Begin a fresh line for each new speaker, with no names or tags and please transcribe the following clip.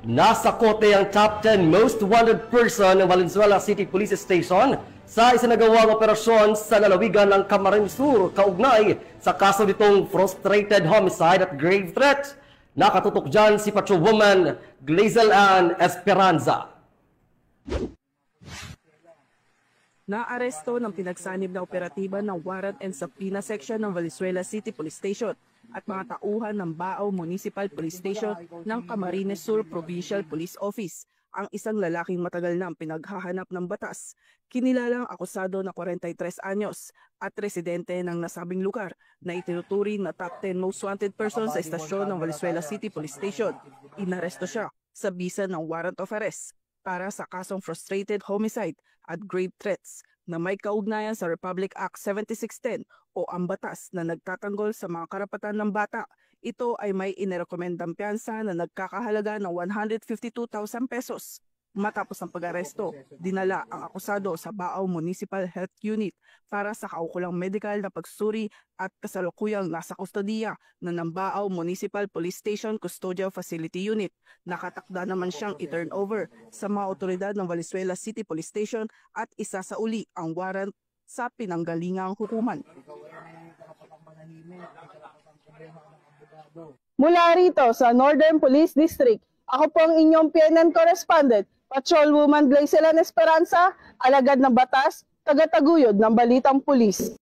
Nasa kote ang top 10 most wanted person ng Valenzuela City Police Station sa isinagawang operasyon sa lalawigan ng Camarines Sur kaugnay sa kaso nitong frustrated homicide at grave threat. Nakatutok dyan si Patrolwoman Glazel Ann Esperanza.
Naaresto ng pinagsanib na operatiba ng Warrant and Subpoena Section ng Valenzuela City Police Station at mga tauhan ng Bao Municipal Police Station ng Camarines Sur Provincial Police Office ang isang lalaking matagal na pinaghahanap ng batas. Kinilalang akusado na 43 anyos at residente ng nasabing lugar na itinuturing na top 10 most wanted person sa istasyon ng Valenzuela City Police Station. Inaresto siya sa bisa ng warrant of arrest para sa kasong frustrated homicide at grave threats na may kaugnayan sa Republic Act 7610 o ang batas na nagtatanggol sa mga karapatan ng bata. Ito ay may inirekomendang piyansa na nagkakahalaga ng 152,000 pesos. Matapos ang pag-aresto, dinala ang akusado sa Bao Municipal Health Unit para sa kaukulang medical na pagsuri at kasalukuyang nasa kustodiya ng Bao Municipal Police Station Custodial Facility Unit. Nakatakda naman siyang i-turn over sa mga otoridad ng Valenzuela City Police Station at isasauli ang warrant sa pinanggalingang hukuman.
Mula rito sa Northern Police District, ako po ang inyong PNN correspondent, Patrolwoman Glazel Ann Esperanza, alagad ng batas, tagataguyod ng balitang pulis.